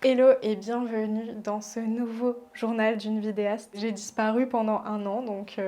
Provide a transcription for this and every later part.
Hello et bienvenue dans ce nouveau journal d'une vidéaste. J'ai disparu pendant un an, donc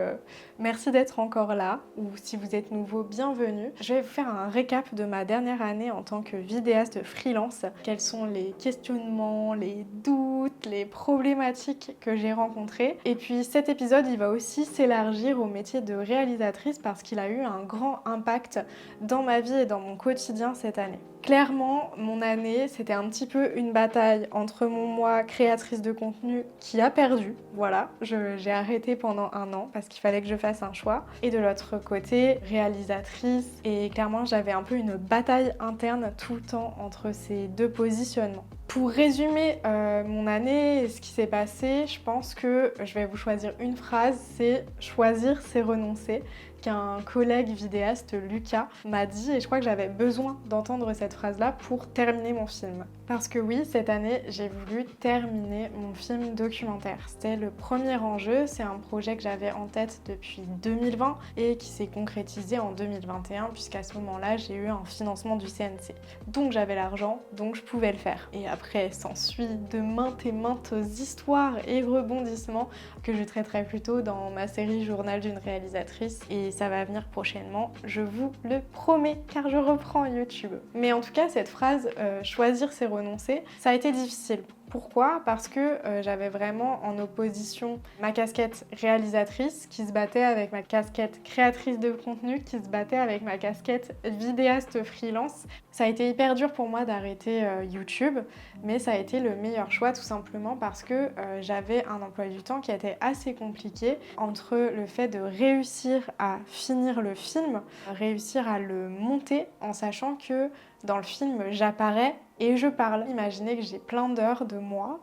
merci d'être encore là, ou si vous êtes nouveau, bienvenue. Je vais vous faire un récap de ma dernière année en tant que vidéaste freelance. Quels sont les questionnements, les doutes, les problématiques que j'ai rencontrées. Et puis cet épisode, il va aussi s'élargir au métier de réalisatrice parce qu'il a eu un grand impact dans ma vie et dans mon quotidien cette année. Clairement, mon année, c'était un petit peu une bataille entre mon moi créatrice de contenu qui a perdu, voilà, j'ai arrêté pendant un an parce qu'il fallait que je fasse un choix, et de l'autre côté, réalisatrice, et clairement j'avais un peu une bataille interne tout le temps entre ces deux positionnements. Pour résumer mon année et ce qui s'est passé, je pense que je vais vous choisir une phrase, c'est « choisir, c'est renoncer » qu'un collègue vidéaste, Lucas, m'a dit, et je crois que j'avais besoin d'entendre cette phrase-là pour terminer mon film. Parce que oui, cette année, j'ai voulu terminer mon film documentaire. C'était le premier enjeu, c'est un projet que j'avais en tête depuis 2020 et qui s'est concrétisé en 2021, puisqu'à ce moment-là, j'ai eu un financement du CNC. Donc j'avais l'argent, donc je pouvais le faire. Et après, s'ensuit de maintes et maintes histoires et rebondissements que je traiterai plus tôt dans ma série Journal d'une réalisatrice. Et ça va venir prochainement, je vous le promets, car je reprends YouTube. Mais en tout cas, cette phrase « choisir c'est renoncer », ça a été difficile. Pourquoi ? Parce que j'avais vraiment en opposition ma casquette réalisatrice qui se battait avec ma casquette créatrice de contenu, qui se battait avec ma casquette vidéaste freelance. Ça a été hyper dur pour moi d'arrêter YouTube, mais ça a été le meilleur choix tout simplement parce que j'avais un emploi du temps qui était assez compliqué entre le fait de réussir à finir le film, réussir à le monter en sachant que dans le film j'apparais et je parle. Imaginez que j'ai plein d'heures de moi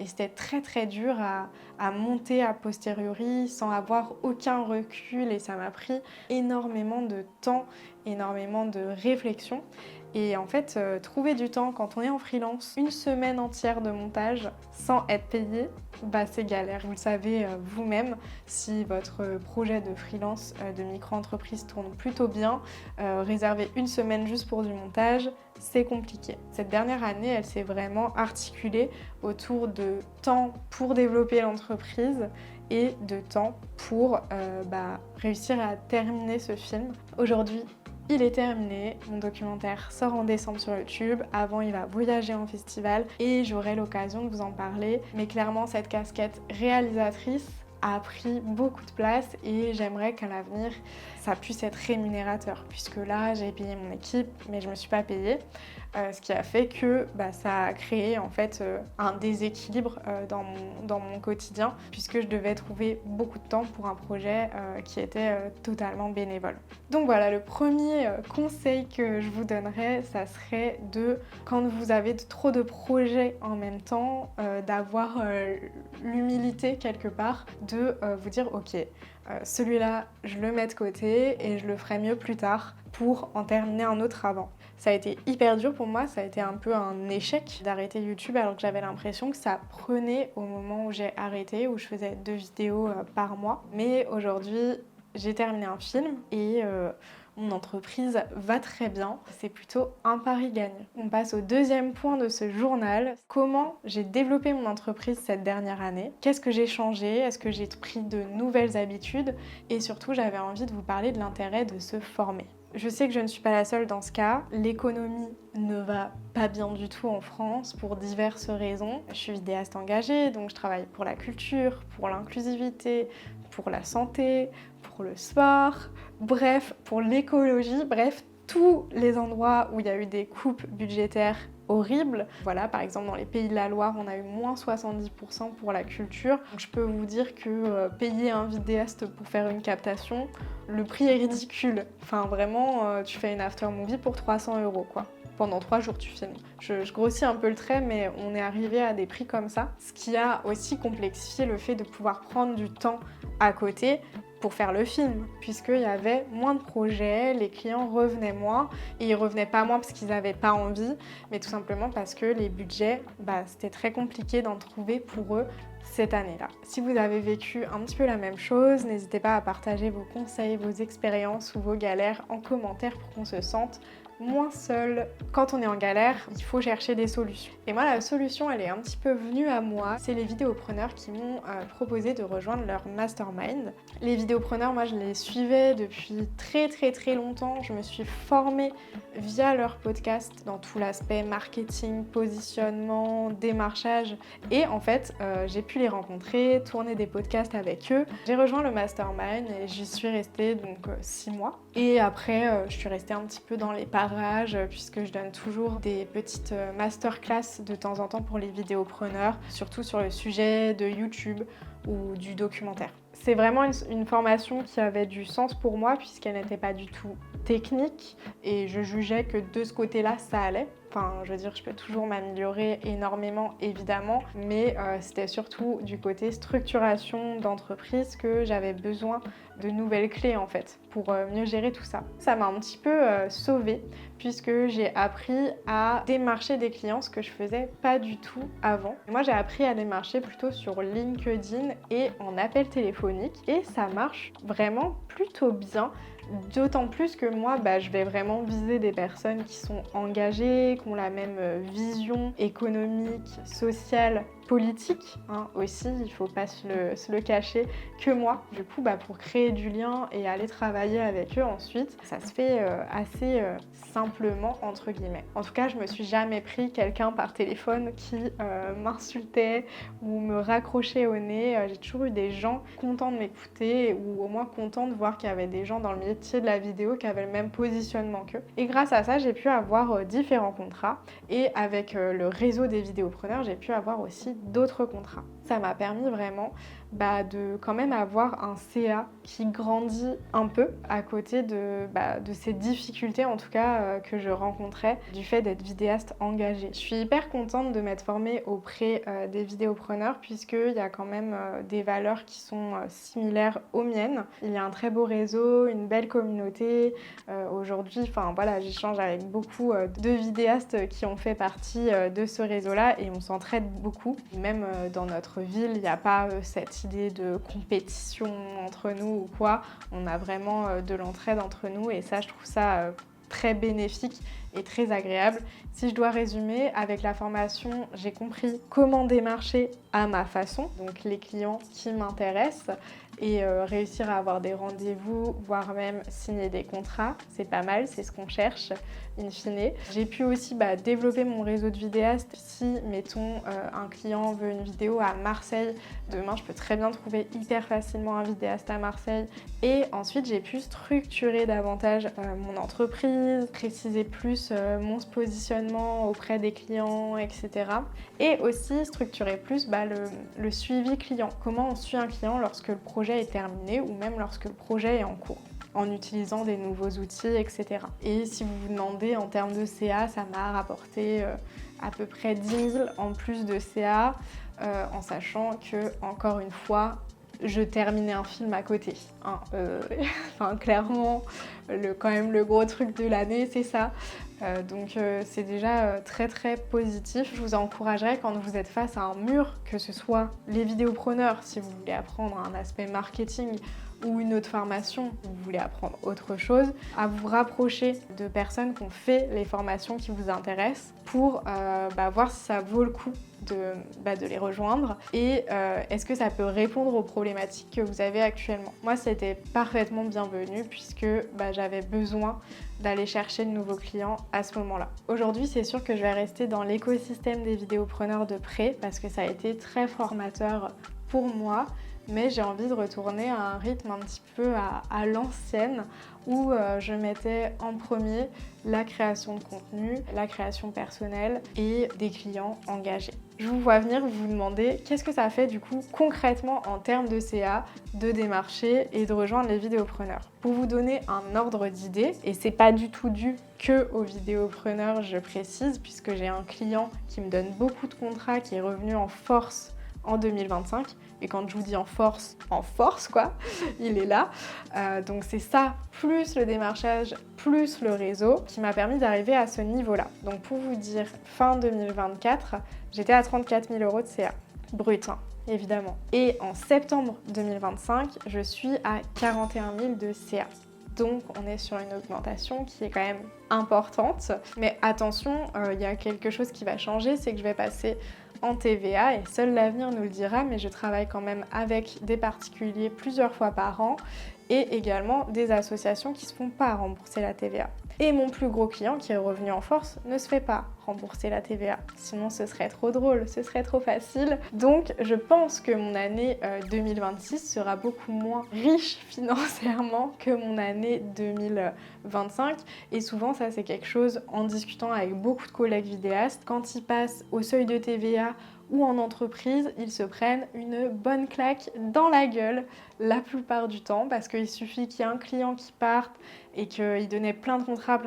et c'était très dur à monter a posteriori sans avoir aucun recul et ça m'a pris énormément de temps, énormément de réflexion. Et en fait, trouver du temps quand on est en freelance, une semaine entière de montage sans être payé, bah c'est galère. Vous le savez vous-même, si votre projet de freelance, de micro-entreprise tourne plutôt bien, réserver une semaine juste pour du montage, c'est compliqué. Cette dernière année, elle s'est vraiment articulée autour de temps pour développer l'entreprise et de temps pour réussir à terminer ce film. Aujourd'hui, il est terminé, mon documentaire sort en décembre sur YouTube, avant il va voyager en festival et j'aurai l'occasion de vous en parler. Mais clairement cette casquette réalisatrice a pris beaucoup de place et j'aimerais qu'à l'avenir ça puisse être rémunérateur puisque là j'ai payé mon équipe mais je me suis pas payée. Ce qui a fait que ça a créé en fait un déséquilibre dans mon quotidien puisque je devais trouver beaucoup de temps pour un projet qui était totalement bénévole. Donc voilà, le premier conseil que je vous donnerais, ça serait de, quand vous avez trop de projets en même temps, d'avoir l'humilité quelque part de vous dire ok, celui-là je le mets de côté et je le ferai mieux plus tard pour en terminer un autre avant. Ça a été hyper dur pour moi, ça a été un peu un échec d'arrêter YouTube alors que j'avais l'impression que ça prenait au moment où j'ai arrêté, où je faisais 2 vidéos par mois. Mais aujourd'hui, j'ai terminé un film et mon entreprise va très bien. C'est plutôt un pari gagnant. On passe au deuxième point de ce journal. Comment j'ai développé mon entreprise cette dernière année? Qu'est-ce que j'ai changé? Est-ce que j'ai pris de nouvelles habitudes? Et surtout, j'avais envie de vous parler de l'intérêt de se former. Je sais que je ne suis pas la seule dans ce cas. L'économie ne va pas bien du tout en France pour diverses raisons. Je suis vidéaste engagée, donc je travaille pour la culture, pour l'inclusivité, pour la santé, pour le sport, bref, pour l'écologie, bref, tous les endroits où il y a eu des coupes budgétaires horribles. Voilà, par exemple dans les Pays de la Loire, on a eu moins 70% pour la culture. Donc, je peux vous dire que payer un vidéaste pour faire une captation, le prix est ridicule. Enfin vraiment, tu fais une after movie pour 300 € quoi. Pendant 3 jours tu filmes. Je grossis un peu le trait, mais on est arrivé à des prix comme ça. Ce qui a aussi complexifié le fait de pouvoir prendre du temps à côté pour faire le film, puisqu'il y avait moins de projets, les clients revenaient moins, et ils revenaient pas moins parce qu'ils n'avaient pas envie, mais tout simplement parce que les budgets, c'était très compliqué d'en trouver pour eux cette année-là. Si vous avez vécu un petit peu la même chose, n'hésitez pas à partager vos conseils, vos expériences ou vos galères en commentaire pour qu'on se sente moins seul. Quand on est en galère, il faut chercher des solutions. Et moi, la solution, elle est un petit peu venue à moi. C'est les vidéopreneurs qui m'ont proposé de rejoindre leur mastermind. Les vidéopreneurs, moi, je les suivais depuis très longtemps. Je me suis formée via leur podcast dans tout l'aspect marketing, positionnement, démarchage. Et en fait, j'ai pu les rencontrer, tourner des podcasts avec eux. J'ai rejoint le mastermind et j'y suis restée donc 6 mois. Et après, je suis restée un petit peu dans les parages puisque je donne toujours des petites masterclass de temps en temps pour les vidéopreneurs, surtout sur le sujet de YouTube ou du documentaire. C'est vraiment une formation qui avait du sens pour moi puisqu'elle n'était pas du tout technique et je jugeais que de ce côté-là, ça allait. Enfin, je veux dire, je peux toujours m'améliorer énormément, évidemment, mais c'était surtout du côté structuration d'entreprise que j'avais besoin de nouvelles clés, en fait, pour mieux gérer tout ça. Ça m'a un petit peu sauvée, puisque j'ai appris à démarcher des clients, ce que je faisais pas du tout avant. Moi, j'ai appris à démarcher plutôt sur LinkedIn et en appel téléphonique, et ça marche vraiment plutôt bien. D'autant plus que moi, je vais vraiment viser des personnes qui sont engagées, qui ont la même vision économique, sociale, politique aussi, il ne faut pas se le cacher, que moi. Du coup, pour créer du lien et aller travailler avec eux ensuite, ça se fait assez simplement, entre guillemets. En tout cas, je me suis jamais pris quelqu'un par téléphone qui m'insultait ou me raccrochait au nez. J'ai toujours eu des gens contents de m'écouter ou au moins contents de voir qu'il y avait des gens dans le métier de la vidéo qui avaient le même positionnement qu'eux. Et grâce à ça, j'ai pu avoir différents contrats et avec le réseau des vidéopreneurs, j'ai pu avoir aussi d'autres contrats. Ça m'a permis vraiment de quand même avoir un CA qui grandit un peu à côté de ces difficultés en tout cas que je rencontrais du fait d'être vidéaste engagée. Je suis hyper contente de m'être formée auprès des vidéopreneurs puisqu'il y a quand même des valeurs qui sont similaires aux miennes. Il y a un très beau réseau, une belle communauté. Aujourd'hui, j'échange avec beaucoup de vidéastes qui ont fait partie de ce réseau-là et on s'entraide beaucoup. Même dans notre ville, il n'y a pas cette idée de compétition entre nous ou quoi. On a vraiment de l'entraide entre nous et ça, je trouve ça très bénéfique et très agréable. Si je dois résumer, avec la formation, j'ai compris comment démarcher à ma façon, donc les clients qui m'intéressent et réussir à avoir des rendez-vous, voire même signer des contrats. C'est pas mal, c'est ce qu'on cherche in fine. J'ai pu aussi développer mon réseau de vidéastes. Si, mettons, un client veut une vidéo à Marseille, demain, je peux très bien trouver hyper facilement un vidéaste à Marseille. Et ensuite, j'ai pu structurer davantage mon entreprise, préciser plus mon positionnement auprès des clients, etc. Et aussi structurer plus le suivi client. Comment on suit un client lorsque le projet est terminé ou même lorsque le projet est en cours, en utilisant des nouveaux outils, etc. Et si vous vous demandez en termes de CA, ça m'a rapporté à peu près 10 000 en plus de CA, en sachant que, encore une fois, je terminais un film à côté. Clairement, quand même le gros truc de l'année, c'est ça. Donc c'est déjà très positif. Je vous encouragerais quand vous êtes face à un mur, que ce soit les vidéopreneurs, si vous voulez apprendre un aspect marketing ou une autre formation, vous voulez apprendre autre chose, à vous rapprocher de personnes qui ont fait les formations qui vous intéressent pour voir si ça vaut le coup de les rejoindre et est-ce que ça peut répondre aux problématiques que vous avez actuellement. Moi, c'était parfaitement bienvenu puisque j'avais besoin d'aller chercher de nouveaux clients à ce moment-là. Aujourd'hui, c'est sûr que je vais rester dans l'écosystème des vidéopreneurs de près parce que ça a été très formateur pour moi, mais j'ai envie de retourner à un rythme un petit peu à l'ancienne où je mettais en premier la création de contenu, la création personnelle et des clients engagés. Je vous vois venir vous demander qu'est-ce que ça fait du coup concrètement en termes de CA, de démarcher et de rejoindre les vidéopreneurs. Pour vous donner un ordre d'idée, et c'est pas du tout dû que aux vidéopreneurs, je précise, puisque j'ai un client qui me donne beaucoup de contrats, qui est revenu en force en 2025. Et quand je vous dis en force quoi, il est là. Donc c'est ça, plus le démarchage, plus le réseau, qui m'a permis d'arriver à ce niveau-là. Donc pour vous dire, fin 2024, j'étais à 34 000 € de CA, brut, évidemment. Et en septembre 2025, je suis à 41 000 de CA. Donc on est sur une augmentation qui est quand même importante. Mais attention, il y a quelque chose qui va changer, c'est que je vais passer en TVA et seul l'avenir nous le dira, mais je travaille quand même avec des particuliers plusieurs fois par an et également des associations qui ne se font pas rembourser la TVA. Et mon plus gros client, qui est Revenu en Force, ne se fait pas rembourser la TVA. Sinon, ce serait trop drôle, ce serait trop facile. Donc, je pense que mon année 2026 sera beaucoup moins riche financièrement que mon année 2025. Et souvent, ça, c'est quelque chose, en discutant avec beaucoup de collègues vidéastes, quand ils passent au seuil de TVA ou en entreprise, ils se prennent une bonne claque dans la gueule la plupart du temps parce qu'il suffit qu'il y ait un client qui parte et qu'il donnait plein de contrats,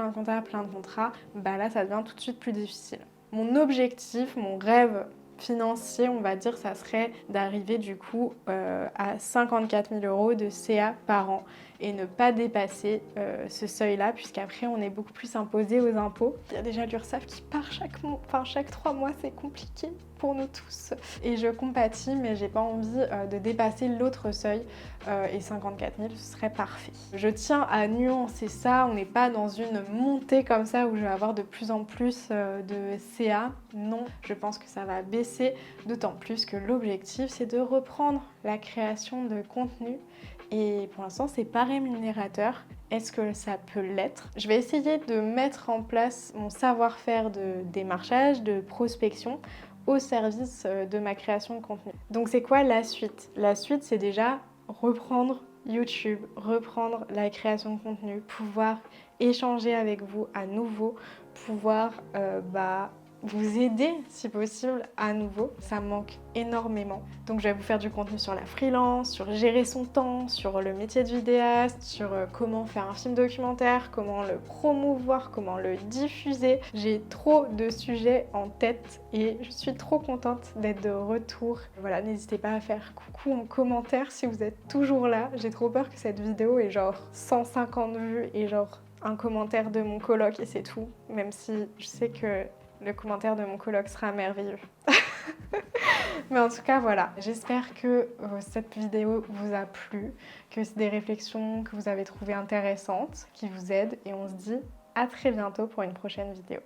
bah là ça devient tout de suite plus difficile. Mon objectif, mon rêve financier, on va dire, ça serait d'arriver du coup à 54 000 € de CA par an et ne pas dépasser ce seuil-là, puisqu'après on est beaucoup plus imposé aux impôts. Il y a déjà l'URSSAF qui part chaque 3 mois, c'est compliqué pour nous tous. Et je compatis, mais j'ai pas envie de dépasser l'autre seuil et 54 000, ce serait parfait. Je tiens à nuancer ça, on n'est pas dans une montée comme ça où je vais avoir de plus en plus de CA. Non, je pense que ça va baisser, d'autant plus que l'objectif c'est de reprendre la création de contenu. Et pour l'instant, c'est pas rémunérateur. Est-ce que ça peut l'être? Je vais essayer de mettre en place mon savoir-faire de démarchage, de prospection au service de ma création de contenu. Donc c'est quoi la suite? La suite, c'est déjà reprendre YouTube, reprendre la création de contenu, pouvoir échanger avec vous à nouveau, pouvoir vous aider si possible à nouveau. Ça me manque énormément. Donc je vais vous faire du contenu sur la freelance, sur gérer son temps, sur le métier de vidéaste, sur comment faire un film documentaire, comment le promouvoir, comment le diffuser. J'ai trop de sujets en tête et je suis trop contente d'être de retour. Voilà, n'hésitez pas à faire coucou en commentaire si vous êtes toujours là. J'ai trop peur que cette vidéo ait genre 150 vues et genre un commentaire de mon coloc et c'est tout. Même si je sais que le commentaire de mon coloc sera merveilleux. Mais en tout cas, voilà. J'espère que cette vidéo vous a plu, que c'est des réflexions que vous avez trouvées intéressantes, qui vous aident. Et on se dit à très bientôt pour une prochaine vidéo.